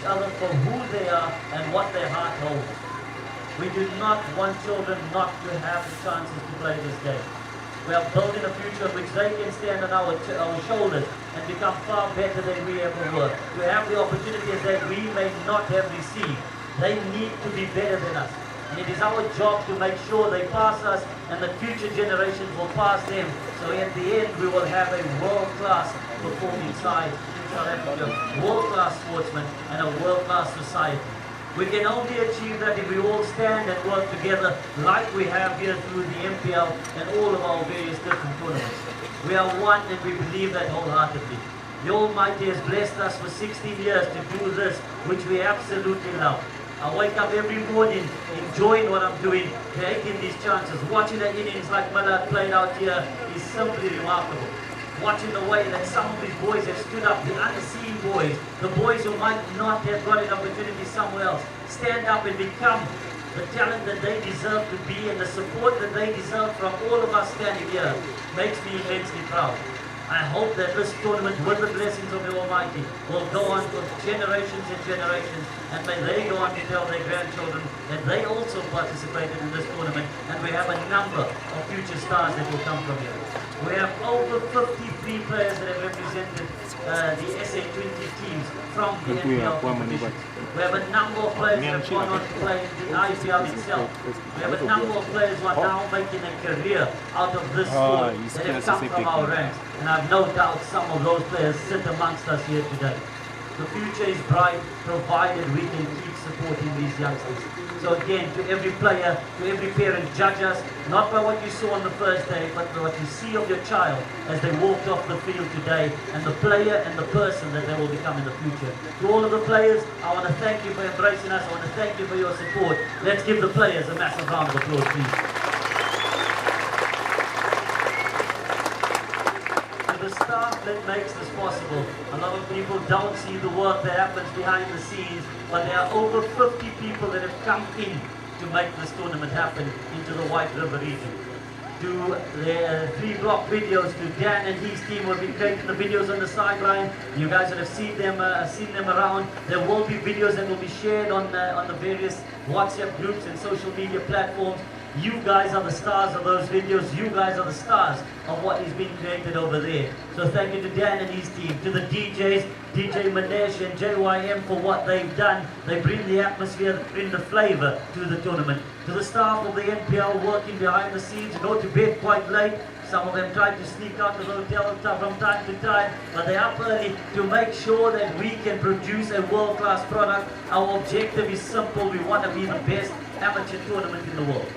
each other for who they are and what their heart holds. We do not want children not to have the chances to play this game. We are building a future in which they can stand on our shoulders and become far better than we ever were. To have the opportunities that we may not have received. They need to be better than us. And it is our job to make sure they pass us and the future generations will pass them. So at the end we will have a world-class performing side in South Africa, world-class sportsmen and a world-class society. We can only achieve that if we all stand and work together like we have here through the MPL and all of our various different tournaments. We are one and we believe that wholeheartedly. The Almighty has blessed us for 16 years to do this, which we absolutely love. I wake up every morning enjoying what I'm doing, taking these chances. Watching the innings like Millard played out here is simply remarkable. Watching the way that some of these boys have stood up, the unseen boys, the boys who might not have got an opportunity somewhere else, stand up and become the talent that they deserve to be, and the support that they deserve from all of us standing here makes me immensely proud. I hope that this tournament, with the blessings of the Almighty, will go on for generations and generations, and may they go on to tell their grandchildren that they also participated in this tournament, and we have a number of future stars that will come from here. We have over 53 players that have represented the SA20 teams from the MPL competition. We have a number of players that have gone on to play in the IPL itself. We have a number of players who are now making a career out of this sport that have come from our ranks. And I have no doubt some of those players sit amongst us here today. The future is bright, provided we can keep supporting these youngsters. So again, to every player, to every parent, judge us not by what you saw on the first day, but by what you see of your child as they walked off the field today, and the player and the person that they will become in the future. To all of the players, I want to thank you for embracing us. I want to thank you for your support. Let's give the players a massive round of applause, please. The staff that makes this possible. A lot of people don't see the work that happens behind the scenes, but there are over 50 people that have come in to make this tournament happen into the White River region. To the 3-block videos, to Dan and his team who have been creating the videos on the sideline. You guys that have seen them around. There will be videos that will be shared on the various WhatsApp groups and social media platforms. You guys are the stars of those videos. You guys are the stars of what is being created over there. So thank you to Dan and his team, to the DJs, DJ Manesh and JYM for what they've done. They bring the atmosphere, they bring the flavor to the tournament. To the staff of the NPL working behind the scenes, go to bed quite late. Some of them try to sneak out of the hotel from time to time, but they're up early to make sure that we can produce a world-class product. Our objective is simple. We want to be the best amateur tournament in the world.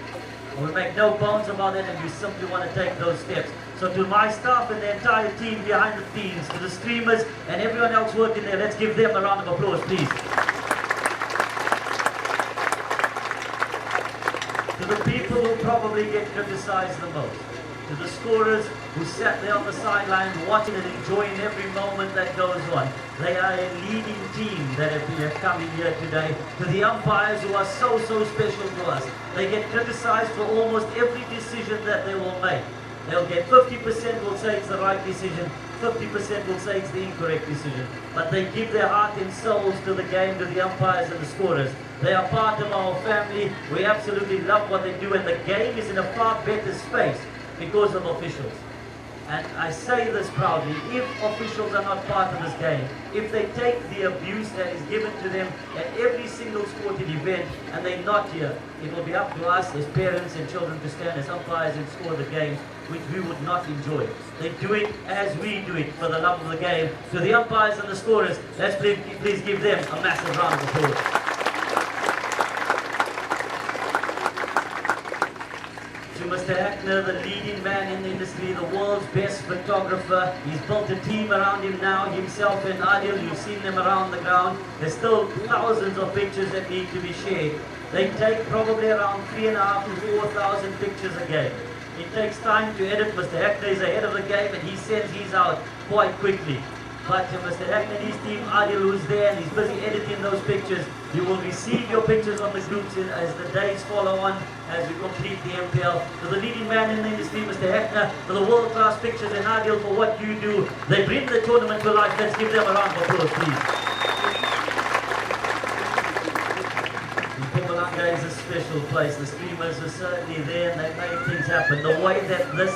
We make no bones about it, and we simply want to take those steps. So to my staff and the entire team behind the scenes, to the streamers and everyone else working there, let's give them a round of applause, please. To the people who probably get criticized the most, to the scorers who sat there on the sideline watching and enjoying every moment that goes on. They are a leading team that have come in here today. To the umpires who are so special to us. They get criticized for almost every decision that they will make. They'll get 50% will say it's the right decision, 50% will say it's the incorrect decision. But they give their heart and souls to the game, to the umpires and the scorers. They are part of our family. We absolutely love what they do, and the game is in a far better space because of officials. And I say this proudly, if officials are not part of this game, if they take the abuse that is given to them at every single sporting event and they're not here, it will be up to us as parents and children to stand as umpires and score the games, which we would not enjoy. They do it as we do it, for the love of the game. To the umpires and the scorers, let's please give them a massive round of applause. To Mr. Hackner, the leading man in the industry, the world's best photographer. He's built a team around him now, himself and Adil. You've seen them around the ground. There's still thousands of pictures that need to be shared. They take probably around 3,500 to 4,000 pictures a game. It takes time to edit. Mr. Hackner is ahead of the game and he sends his out quite quickly. But Mr. Hackner and his team, Adil, who's there and he's busy editing those pictures. You will receive your pictures on the groups as the days follow on, as we complete the MPL. To the leading man in the industry, Mr. Hackner, for the world-class pictures, and Adil for what you do. They bring the tournament to life. Let's give them a round of applause, please. Australia is a special place. The streamers are certainly there and they made things happen. The way that this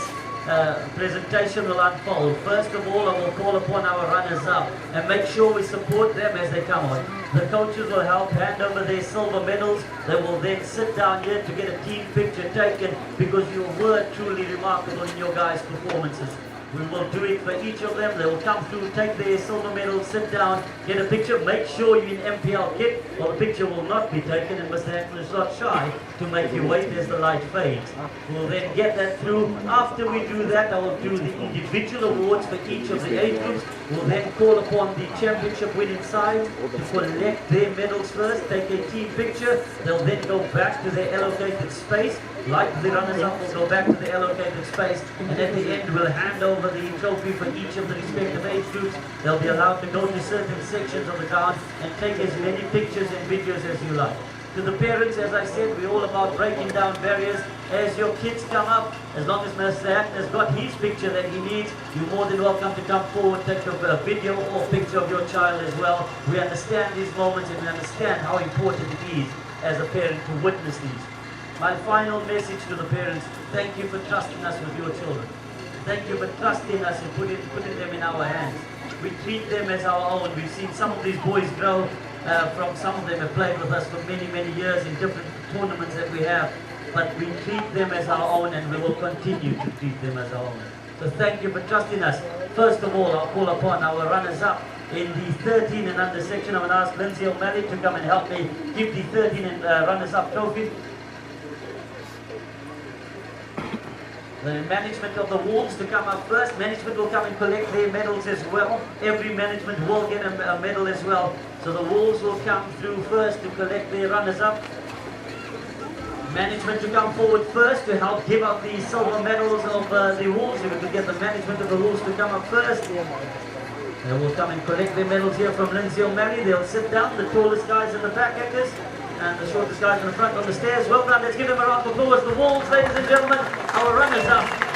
presentation will unfold. First of all, I will call upon our runners-up and make sure we support them as they come on. The coaches will help hand over their silver medals. They will then sit down here to get a team picture taken because you were truly remarkable in your guys' performances. We will do it for each of them. They will come through, take their silver medals, sit down, get a picture. Make sure you're in MPL kit or the picture will not be taken, and Mr. Hackman is not shy to make you wait as the light fades. We'll then get that through. After we do that, I will do the individual awards for each of the age groups. We'll then call upon the championship winning side to collect their medals first, take a team picture. They'll then go back to their allocated space. Like the runners-up will go back to the allocated space, and at the end we'll hand over the trophy for each of the respective age groups. They'll be allowed to go to certain sections of the ground and take as many pictures and videos as you like. To the parents, as I said, we're all about breaking down barriers. As your kids come up, as long as Mr. Hatton has got his picture that he needs, you're more than welcome to come forward, take a video or picture of your child as well. We understand these moments and we understand how important it is as a parent to witness these. My final message to the parents, thank you for trusting us with your children. Thank you for trusting us and putting them in our hands. We treat them as our own. We've seen some of these boys grow from some of them have played with us for many, many years in different tournaments that we have. But we treat them as our own and we will continue to treat them as our own. So thank you for trusting us. First of all, I'll call upon our runners-up in the 13 and under section. I'm going to ask Lindsay O'Malley to come and help me give the 13 and runners-up trophy. The management of the Wolves to come up first. Management will come and collect their medals as well. Every management will get a medal as well. So the Wolves will come through first to collect their runners-up. Management to come forward first to help give out the silver medals of the Wolves. If we could get the management of the Wolves to come up first. They will come and collect their medals here from Lindsay O'Malley. They'll sit down, the tallest guys in the back actors and the shortest guys in the front on the stairs. Well done, let's give them a round of applause. The Wolves, ladies and gentlemen, our runners-up.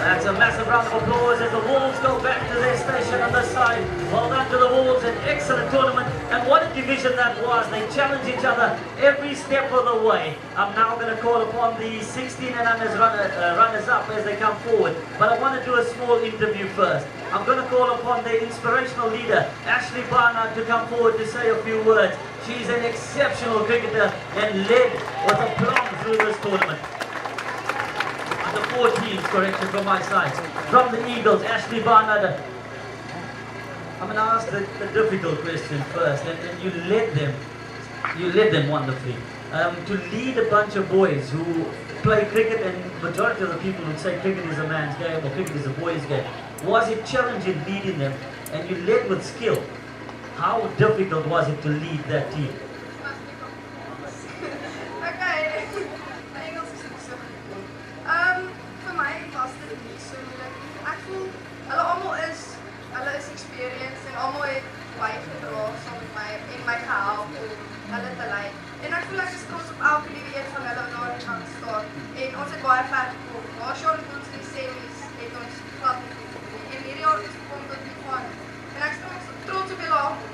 That's a massive round of applause as the Wolves go back to their station on this side. Well done to the Wolves, an excellent tournament. And what a division that was. They challenged each other every step of the way. I'm now going to call upon the 16 and under runners up as they come forward. But I want to do a small interview first. I'm going to call upon the inspirational leader, Ashley Barnard, to come forward to say a few words. She's an exceptional cricketer and led with aplomb through this tournament. The 14, correction from my side. From the Eagles, Ashley Barnard. I'm going to ask the difficult question first, and you led them wonderfully. To lead a bunch of boys who play cricket, and majority of the people would say cricket is a man's game or cricket is a boy's game. Was it challenging leading them? And you led with skill. How difficult was it to lead that team? Vir my was dit nie so moeilik. Ek voel hulle is experienced en almal het baie gedra saam met my en my gehelp om hulle te lei. En ek voel ek is trots op elke liewe een van hulle wat daar gaan staan. En ons het baie ver gekom. Laas jaar het ons die series het ons glad nie goed gedoen. En hierdie jaar het ons gekom tot die van. En ek is trots op julle almal.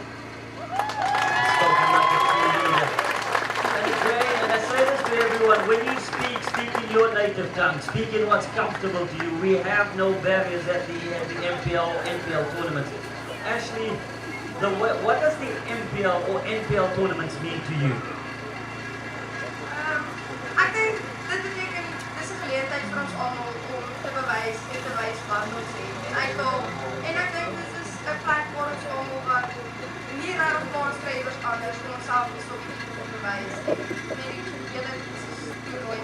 your native tongue. Speak in what's comfortable to you. We have no barriers at the NPL tournaments. Ashley, what does the MPL or NPL tournaments mean to you? Ek dink dit beteken dis 'n geleentheid vir ons almal om te bewys wat ons het en uithaal. En ek dink dit is 'n plek waar ons almal wat nie regtig kans kry as anders om onsself te bewys. En ek dink dit is toernooi.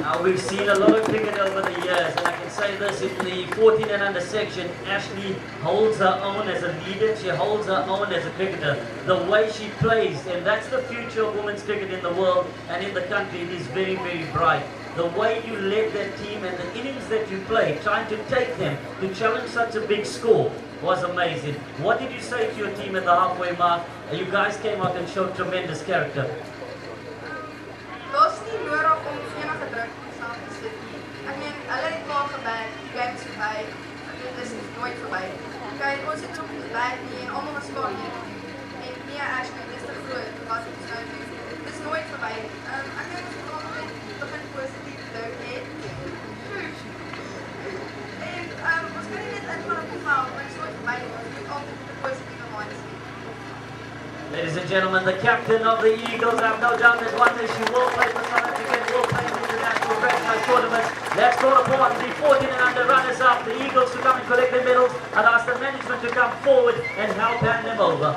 Now we've seen a lot of cricket over the years, and I can say this, in the 14 and under section, Ashley holds her own as a leader, she holds her own as a cricketer. The way she plays, and that's the future of women's cricket in the world and in the country, it is very, very bright. The way you led that team and the innings that you played, trying to take them to challenge such a big score was amazing. What did you say to your team at the halfway mark? You guys came out and showed tremendous character. Daar's nie nodig om enige druk op jouself te sit nie. Ek meen, hulle het klaar gebak, die game is verby. Dit is nooit verby. Kyk, ons het nog nie gebak nie en almal was klaar hier. En nee, Ashley, dis te groot vir wat ons nou doen. Dit is nooit verby. Ek dink ons moet almal net begin positief dink hê. En ons kan nie net ingaan op die veld, want dit is nooit verby nie. Ons moet altyd 'n positiewe mindset. Ladies and gentlemen, the captain of the Eagles, I have no doubt that one day she will play for South Africa and will play in the international franchise tournament. Let's call upon the 14 and under runners-up, the Eagles, to come and collect their medals and ask the management to come forward and help hand them over.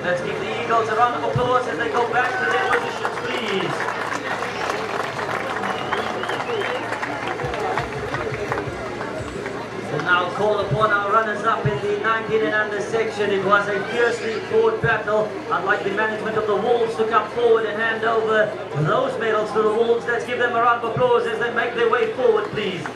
Let's give the Eagles a round of applause as they go back to their positions, please. And now call upon our runners-up in the 19 and under section. It was a fiercely fought battle. I'd like the management of the Wolves to come forward and hand over those medals to the Wolves. Let's give them a round of applause as they make their way forward, please.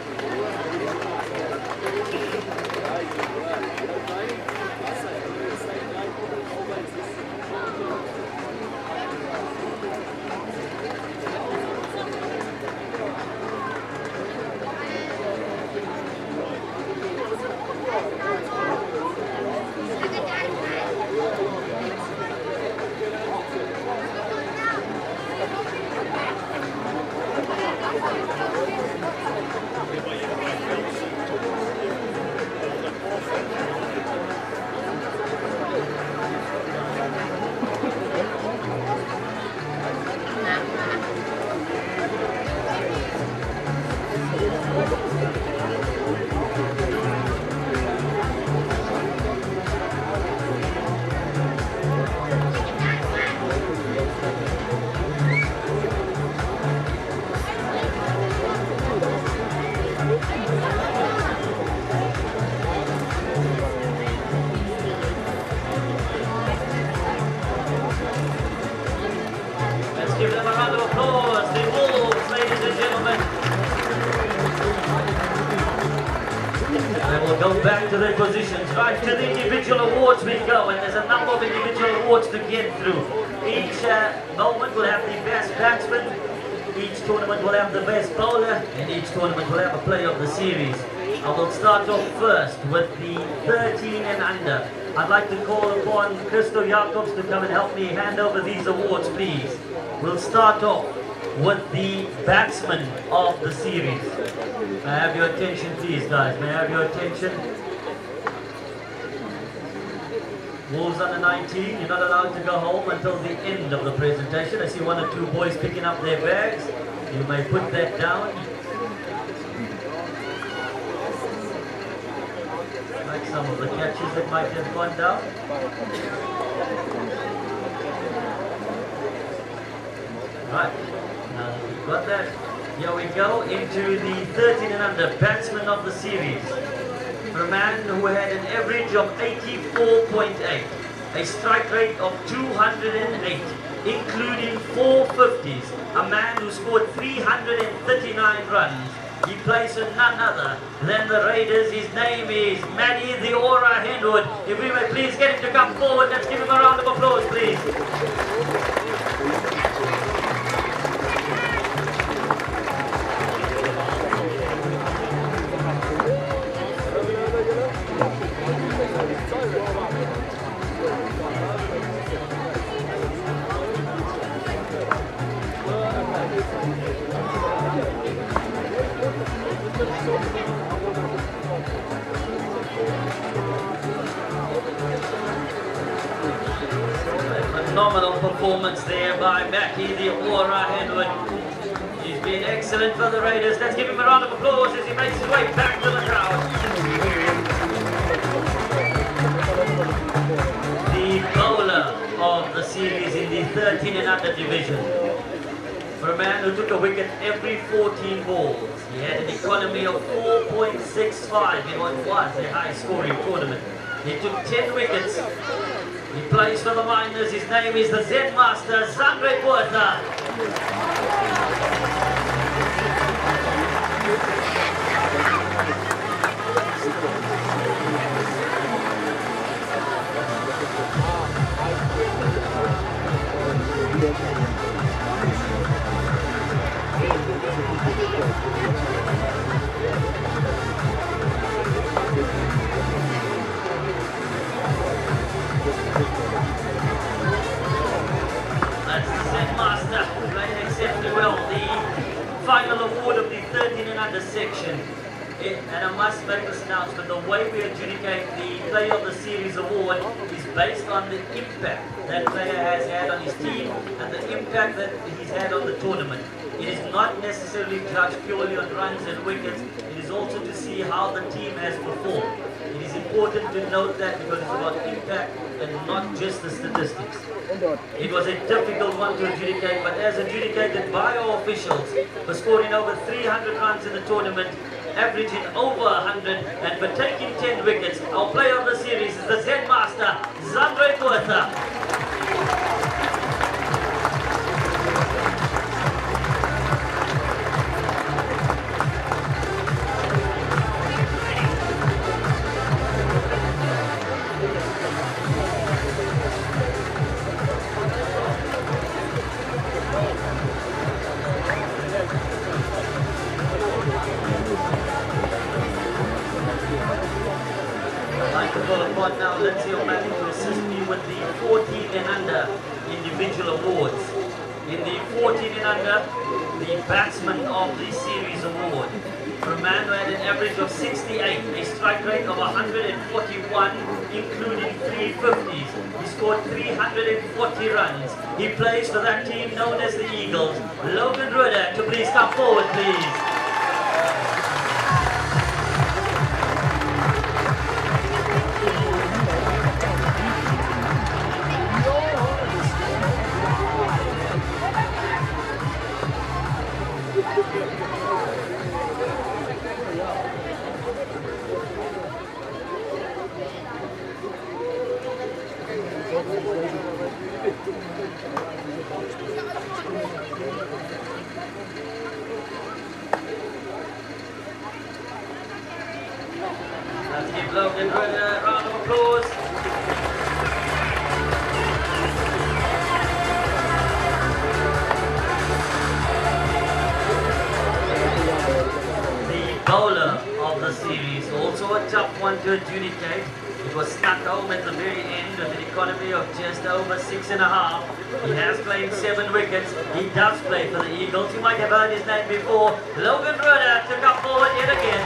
Give them a round of applause, the Wolves, ladies and gentlemen. And we'll go back to their positions. Right to the individual awards we go, and there's a number of individual awards to get through. Each moment will have the best batsman, each tournament will have the best bowler, and each tournament will have a player of the series. I will start off first with the 13 and under. I'd like to call upon Christo Jacobs to come and help me hand over these awards, please. We'll start off with the batsman of the series. May I have your attention, please, guys? May I have your attention? Wolves under 19, you're not allowed to go home until the end of the presentation. I see one or two boys picking up their bags. You may put that down. Like some of the catches that might have gone down. Right, now that we've got that, here we go into the 13 and under batsman of the series. For a man who had an average of 84.8, a strike rate of 208, including 450s, a man who scored 339 runs. He plays for none other than the Raiders. His name is Matty the Aura Henwood. If we may please get him to come forward, let's give him a round of applause, please. Phenomenal performance there by Mackie the Aura Henwood. He's been excellent for the Raiders. Let's give him a round of applause as he makes his way back to the crowd. The bowler of the series in the 13 and under division. For a man who took a wicket every 14 balls, he had an economy of 4.65 in what was a high-scoring tournament. He took 10 wickets. He plays for the Miners. His name is the Zen Master, Zandre Puerta. That's the Zen Master, playing exceptionally well. The final award of the 13 and under section. And I must make this announcement, the way we adjudicate the Player of the Series award is based on the impact that player has had on his team and the impact that he's had on the tournament. It is not necessarily judged purely on runs and wickets, it is also to see how the team has performed. It is important to note that because it's about impact and not just the statistics. It was a difficult one to adjudicate, but as adjudicated by our officials, for scoring over 300 runs in the tournament, averaging over 100, and for taking 10 wickets, our player of the series is the Zen Master, Zandre Puerta. Now let's see O'Malley to assist me with the 14 and under individual awards. In the 14 and under, the batsman of the series award. For a man who had an average of 68, a strike rate of 141, including 350s. He scored 340 runs. He plays for that team known as the Eagles. Logan Rudder, to please come forward, please. Let's give Logan a round of applause. The bowler of the series tough one to adjudicate. It was snuck home at the very end with an economy of just over 6.5. He has claimed 7 wickets. He does play for the Eagles. You might have heard his name before. Logan Rudder to come forward yet again.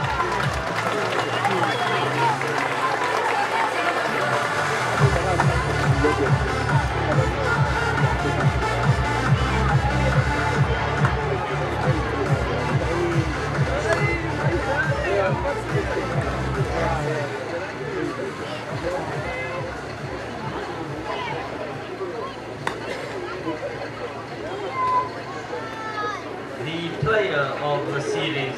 The player of the series,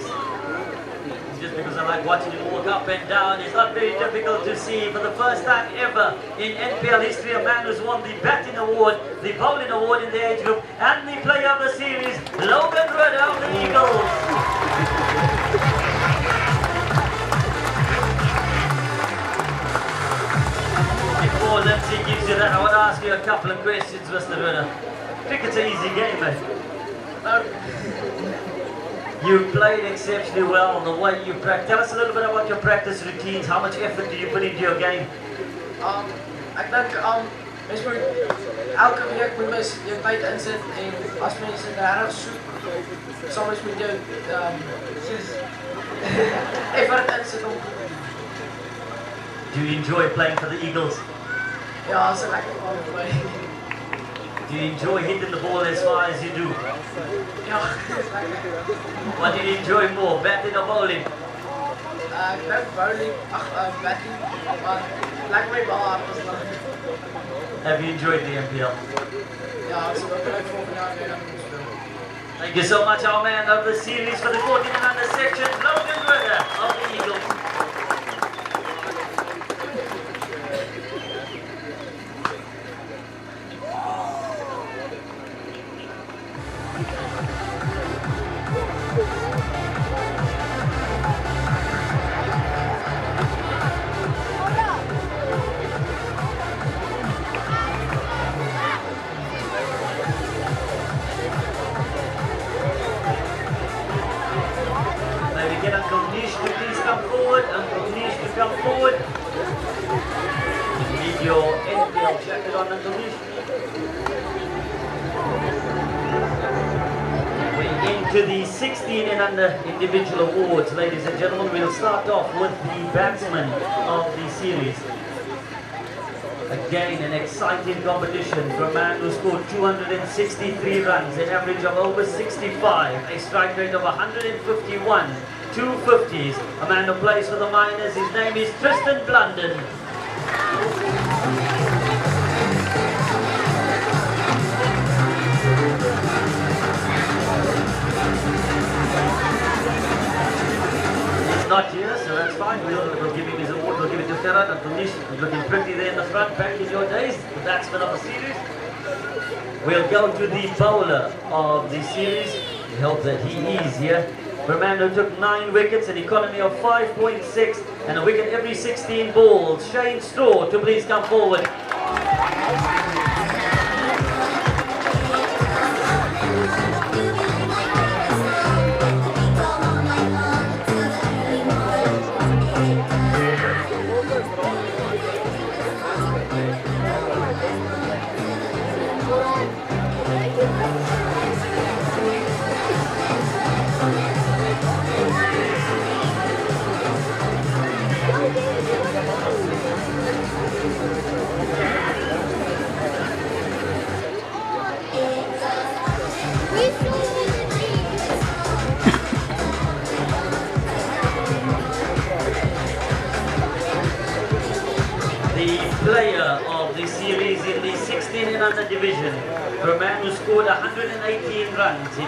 just because I like watching him walk up and down, it's not very difficult to see. For the first time ever in MPL history, a man who's won the batting award, the bowling award in the age group, and the player of the series, Logan Rudder of the Eagles. Before Lindsay gives you that, I want to ask you a couple of questions, Mr. Rudder. Cricket's an easy game, mate. You played exceptionally well, the way you practice. Tell us a little bit about your practice routines. How much effort do you put into your game? Ek dink mens moet elke week moet mens jou tyd insit en as mens dit regtig soek, sal mens moet jou soos effort insit om te doen. Do you enjoy playing for the Eagles? Ja, so lekker om te play. Do you enjoy hitting the ball as far as you do? Ja, dis lekker. What do you enjoy more, batting or bowling? Ek dink bowling, batting, maar lekker my bal hard was dan. Have you enjoyed the MPL? Ja, so ek wil volgende jaar weer aan speel. Thank you so much, our man of the series for the 14 and under section, Logan Rudder of the Eagles. Get Uncle Nish to please come forward. Uncle Nish to come forward. You need your MPL jacket on, Uncle Nish. We're into the 16 and under individual awards, ladies and gentlemen. We'll start off with the batsman of the series. Again, an exciting competition for a man who scored 263 runs, an average of over 65, a strike rate of 151. 250s, a man who plays for the Miners. His name is Tristan Blunden. He's not here, so that's fine. We'll give him his award. We'll give it to Ferrat and Tunish. He's looking pretty there in the front. Back in your days, the batsman of the series. We'll go to the bowler of the series. We hope that he is here. For a man who took 9 wickets, an economy of 5.6 and a wicket every 16 balls. Shane Straw to please come forward. Player of the series in the 16 and under division, for a man who scored 118 runs. He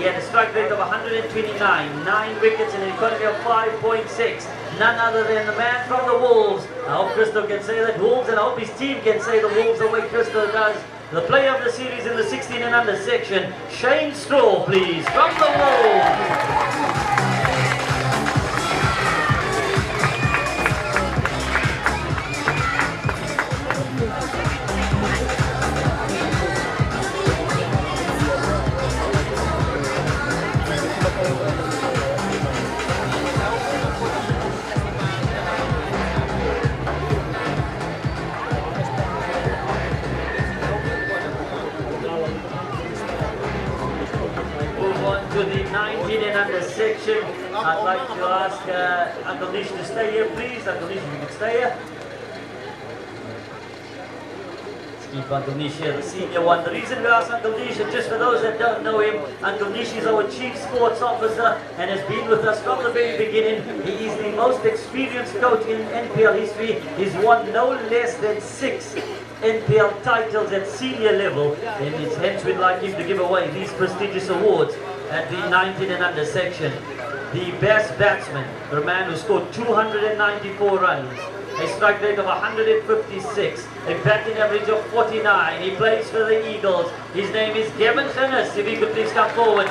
had a strike rate of 129, 9 wickets and an economy of 5.6. None other than the man from the Wolves. I hope Crystal can say that, Wolves, and I hope his team can say the Wolves the way Crystal does. The player of the series in the 16 and under section, Shane Straw, please, from the Wolves. to the 19 and under section. I'd like to ask Uncle Nish to stay here, please. Uncle Nish, if you could stay here. Let's keep Uncle Nish here, the senior one. The reason we ask Uncle Nish, and just for those that don't know him, Uncle Nish is our Chief Sports Officer and has been with us from the very beginning. He is the most experienced coach in NPL history. He's won no less than 6 NPL titles at senior level, and it's hence we'd like him to give away these prestigious awards at the 19 and under section. The best batsman, the man who scored 294 runs, a strike rate of 156, a batting average of 49. He plays for the Eagles. His name is Gavin Khinnis. If he could please come forward.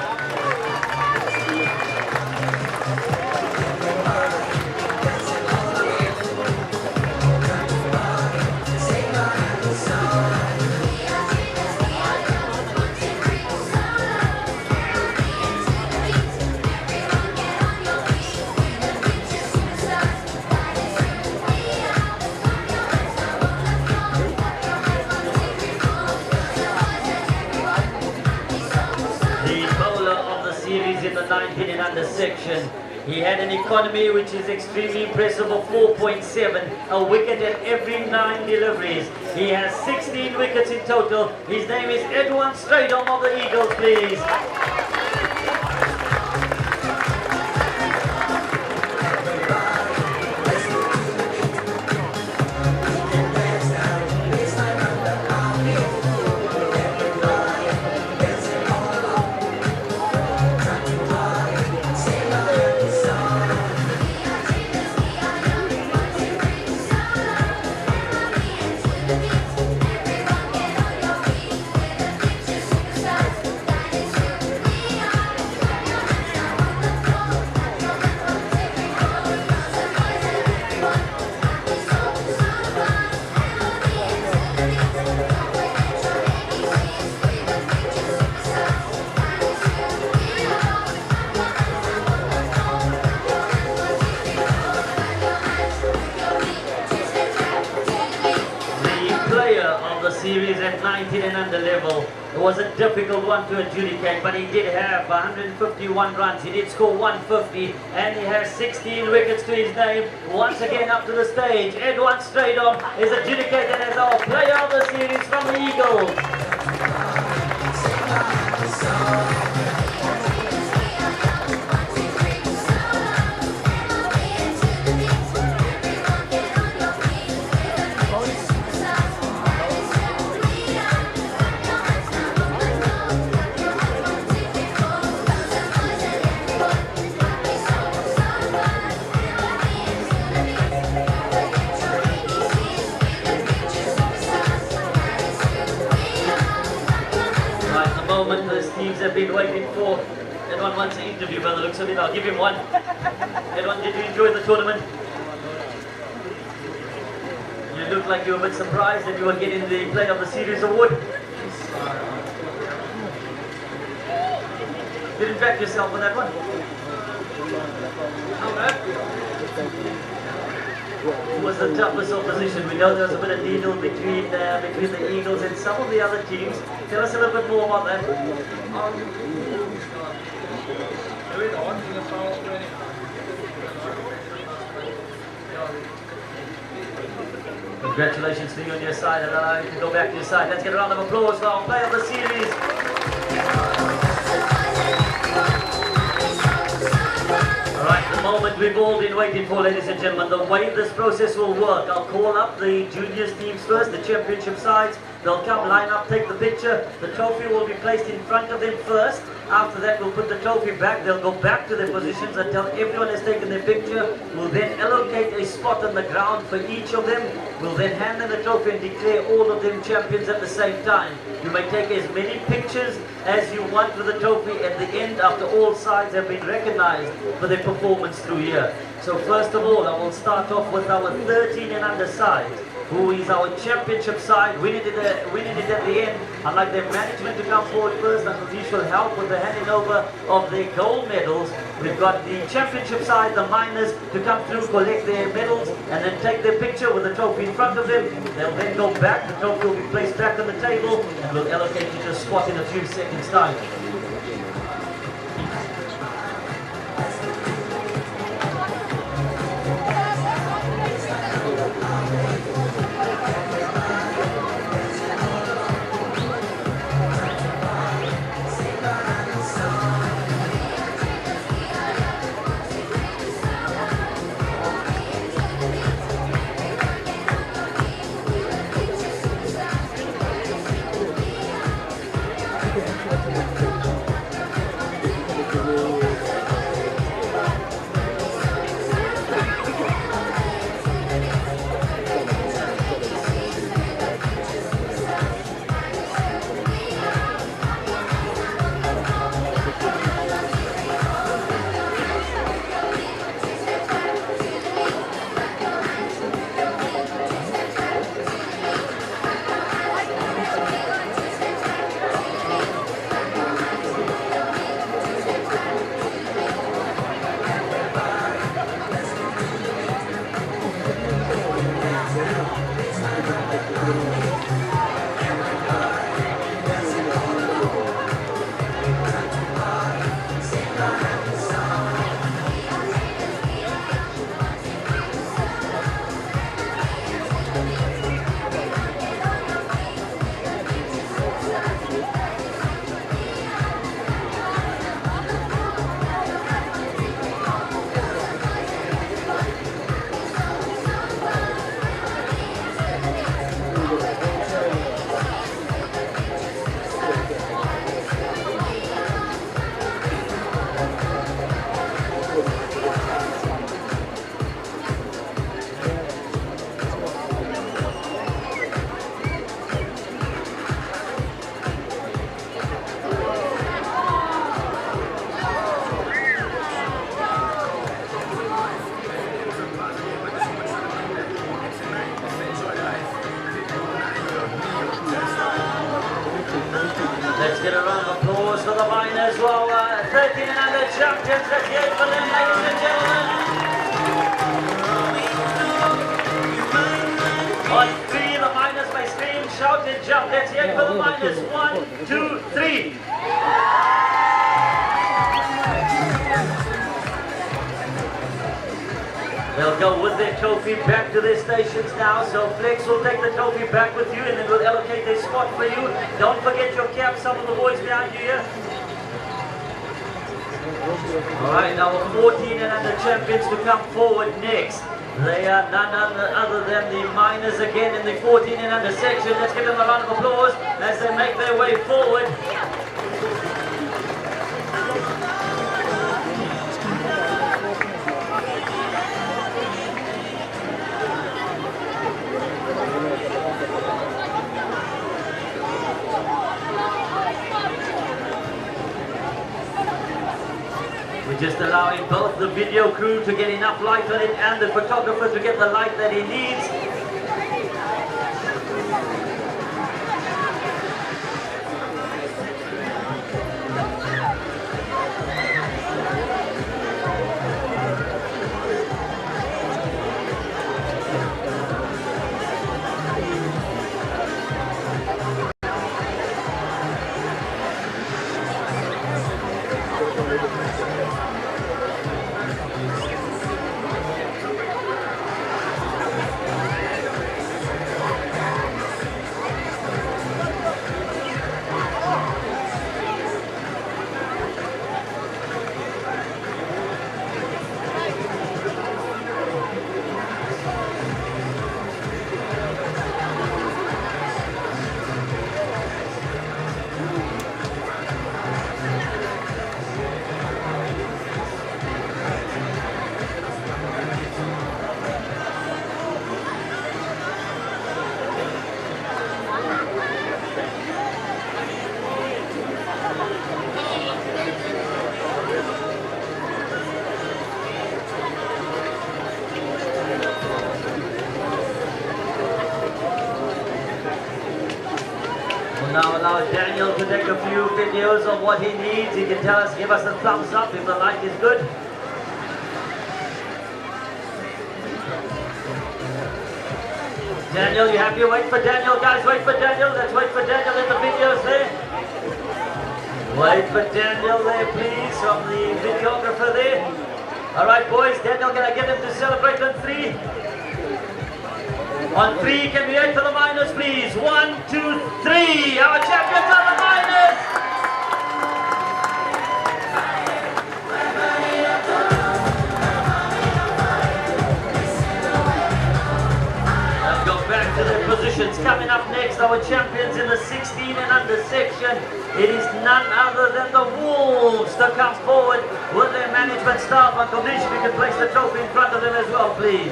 In the 19 and under section, he had an economy which is extremely impressive of 4.7, a wicket at every 9 deliveries. He has 16 wickets in total. His name is Edwin Stradom of the Eagles, please. Series at 19 and under level. It was a difficult one to adjudicate, but he did have 151 runs. He did score 150, and he has 16 wickets to his name. Once again up to the stage, Edwin Stradom is adjudicated as our player of the series from the Eagles. Moment the teams have been waiting for. Everyone wants an interview by the looks of it. I'll give him one. Everyone, did you enjoy the tournament? You looked like you were a bit surprised that you were getting the Player of the Series award. You didn't back yourself on that one? It was the toughest opposition. We know there was a bit of needle between the Eagles and some of the other teams. Tell us a little bit more about that. Congratulations to you on your side, and allow you to go back to your side. Let's get a round of applause for our Player of the Series. Alright, the moment we've all been waiting for, ladies and gentlemen, the way this process will work. I'll call up the juniors teams first, the championship sides. They'll come, line up, take the picture. The trophy will be placed in front of them first. After that, we'll put the trophy back. They'll go back to their positions until everyone has taken their picture. We'll then allocate a spot on the ground for each of them. We'll then hand them the trophy and declare all of them champions at the same time. You may take as many pictures as you want with the trophy at the end after all sides have been recognized for their performance through here. So first of all, I will start off with our 13 and under side, who is our championship side, winning it at the end. I'd like their management to come forward first, and Nish will help with the handing over of their gold medals. We've got the championship side, the minors, to come through, collect their medals, and then take their picture with the trophy in front of them. They'll then go back, the trophy will be placed back on the table, and we'll allocate you to a spot in a few seconds' time. as well. 13 and under champions. Let's hear it for them, ladies and gentlemen. On 3, the miners may scream, shout and jump. Let's hear it for the miners. 1, 2, 3. They'll go with their trophy back to their stations now. So Flex will take the trophy back with you and then we'll allocate their spot for you. Don't forget your cap, some of the boys behind you here. Alright, now 14 and under champions to come forward next. They are none other than the miners again in the 14 and under section. Let's give them a round of applause as they make their way forward. We're just allowing both the video crew to get enough light on it and the photographer to get the light that he needs. Now allow Daniel to take a few videos of what he needs. He can tell us, give us a thumbs up if the light is good. Daniel, you happy? Wait for Daniel, guys, wait for Daniel. Let's wait for Daniel in the videos there. Wait for Daniel there, please, from the videographer there. All right, boys, Daniel, can I get him to celebrate on 3? On 3, can we wait for the miners, please? 1, 2, 3. Our champions are the miners. Let's go back to their positions. Coming up next, our champions in the 16 and under section. It is none other than the Wolves to come forward with their management staff. Uncle Nish, if you can place the trophy in front of them as well, please.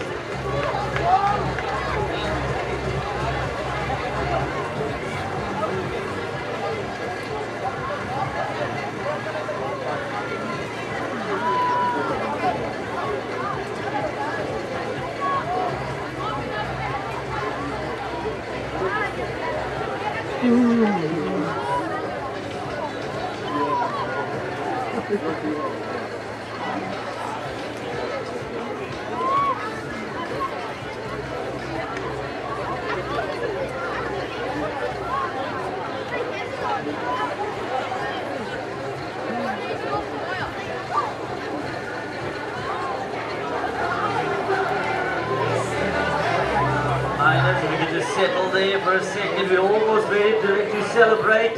Miners, if we can just settle there for a second, we're almost ready to celebrate.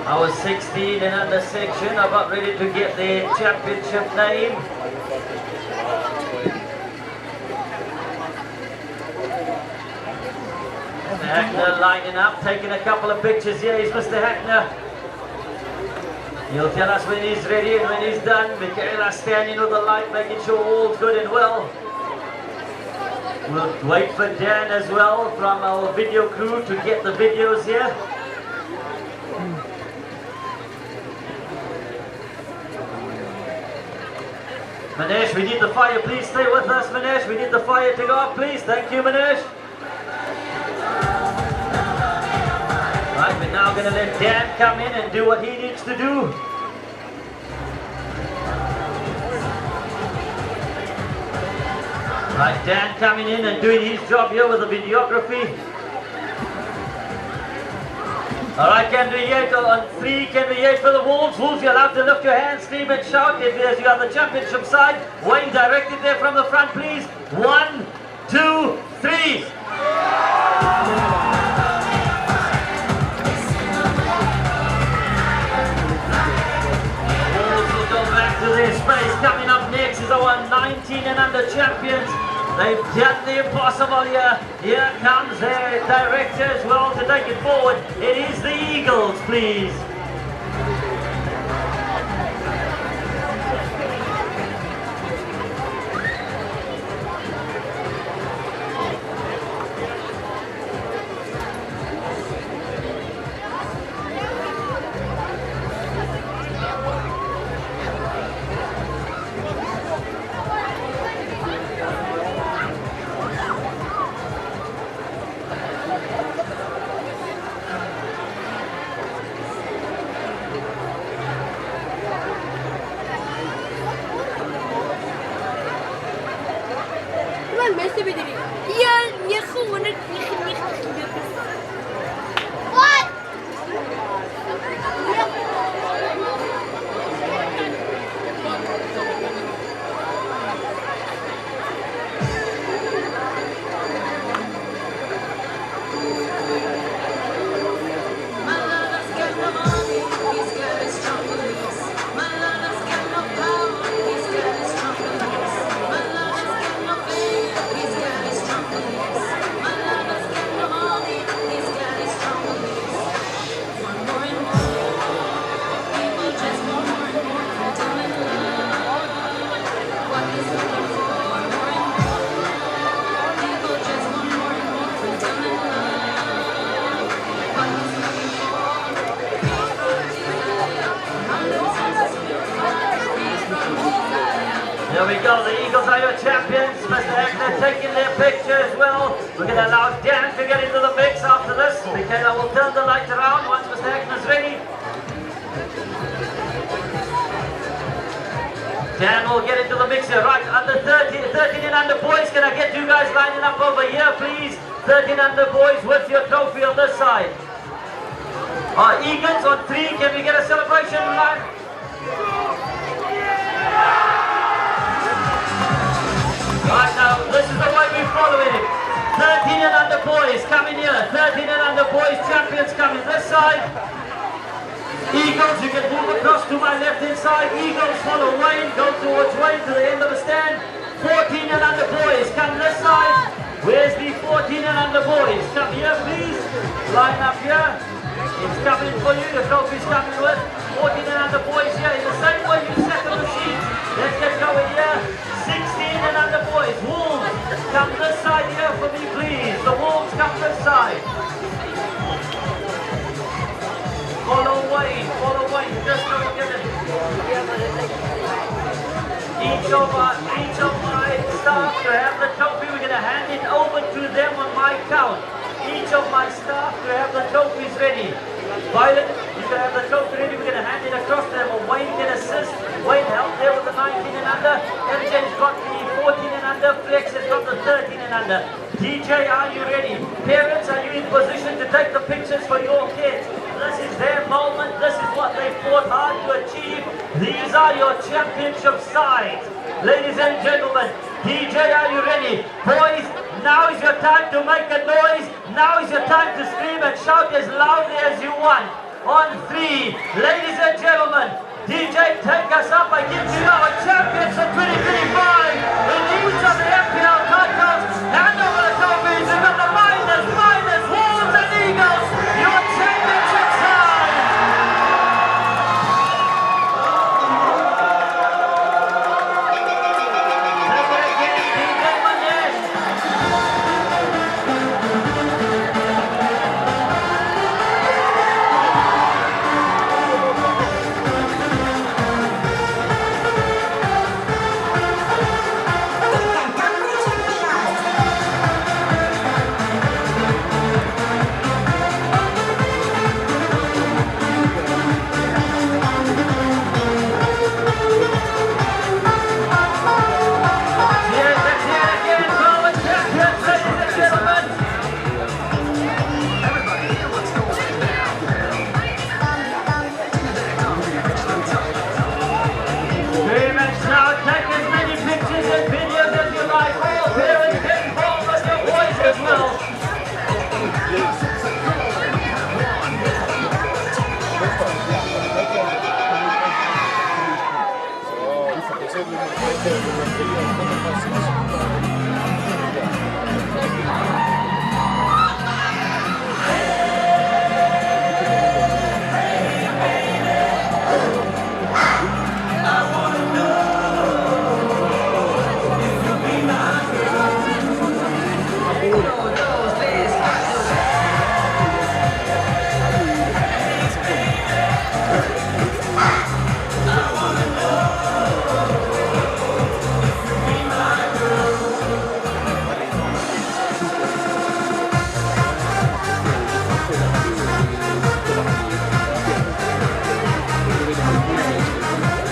Our 16 and under section are about ready to get their championship name. Hackner lining up, taking a couple of pictures here. He's Mr. Hackner. He'll tell us when he's ready and when he's done. Michaela standing with the light, making sure all's good and well. We'll wait for Dan as well from our video crew to get the videos here. Manesh, we need the fire. Please stay with us, Manesh. We need the fire to go up, please. Thank you, Manesh. Right, we're now going to let Dan come in and do what he needs to do. Right, Dan coming in and doing his job here with the videography. All right, can we yell on 3? Can we yell for the Wolves? Wolves, you're allowed to lift your hands, scream and shout if you are the championship side. Wayne, directed there from the front, please. 1, 2, 3. Wolves will go back to their space. Coming up next is our 19 and under champions. They've done the impossible here. Here comes their director as well to take it forward. It is the Eagles, please. There we go, the Eagles are your champions. Mr. Hackner taking their picture as well. We're going to allow Dan to get into the mix after this. Michaela will turn the light around once Mr. Hackner's ready. Dan will get into the mix here. Right, under 13 and under boys, can I get you guys lining up over here, please? 13 under boys with your trophy on this side. Eagles on 3, can we get a celebration line? Right now, this is the way we follow it. 13 and under boys coming here. 13 and under boys champions coming this side. Eagles, you can move across to my left-hand side. Eagles follow Wayne, go towards Wayne to the end of the stand. 14 and under boys, come this side. Where's the 14 and under boys? Come here, please. Line up here. It's coming for you. The trophy's coming with 14 and under boys here. In the same way you set the machines. Let's get going here. 16 and under boys. Wolves, come this side here for me, please. The Wolves, come this side. Follow Wayne, just don't get it. Each of my staff to have the trophy, we're going to hand it over to them on my count. Each of my staff to have the trophies ready. Violet, you can have the trophy ready, we're going to hand it across to them. Wayne can assist. Wayne help there with the 19 and under. MJ's got the 14 and under. Flex has got the 13 and under. DJ, are you ready? Parents, are you in position to take the pictures for your kids? This is their moment. This is what they fought hard to achieve. These are your championship sides. Ladies and gentlemen, DJ, are you ready? Boys, now is your time to make a noise. Now is your time to scream and shout as loudly as you want. On 3, ladies and gentlemen, DJ, take us up. I give you our champions for 2025 in each of the MPL titles. Hand over the trophies. Remember, minus, Wolves.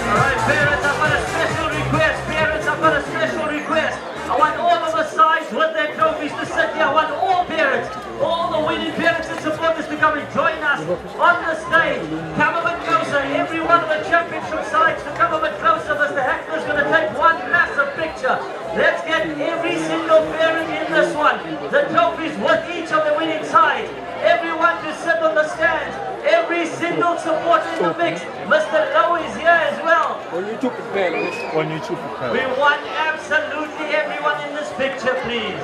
Alright, parents, I've got a special request. Parents, I've got a special request. I want all of the sides with their trophies to sit here. I want all parents, all the winning parents and supporters to come and join us on the stage. Come a bit closer. Every one of the championship sides to come a bit closer. Mr. Heckler's going to take one massive picture. Let's get every single parent in this one. The trophies with each of the winning sides. Everyone to sit on the stands. Every single supporter in the mix. Mr. Lowe is here as well. On YouTube prepare. On YouTube prepare. We want absolutely everyone in this picture, please.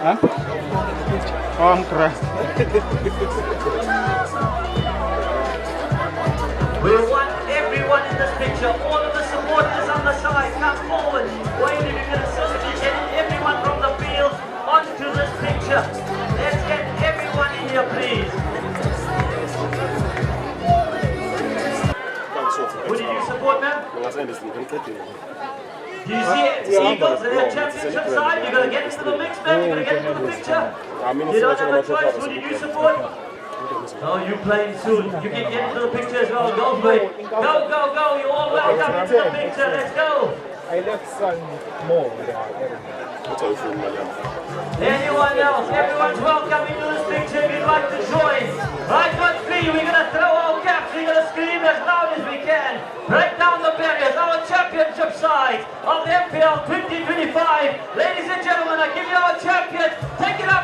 Huh? Oh, I'm crying. We want everyone in this picture. All of the supporters on the side, come forward. Wayne, if you can assist me getting everyone from the field onto this picture. Let's get everyone in here, please. Who did you support, man? Do you see it? Eagles, they're the championship side. You're going to get into the mix, man. You're going to get into the picture. You don't have a choice. Who did you support? Oh, you playing soon. You can get into the picture as well. Go for it. Go, go, go. You're all welcome into the picture. Let's go. I left some more. Anyone else? Everyone's welcome into this picture if you'd like to join. Right on three, we're going to throw our caps. We're going to scream as loud as we can. Break down the barriers. Our championship side of the MPL 2025. Ladies and gentlemen, I give you our champions. Take it up.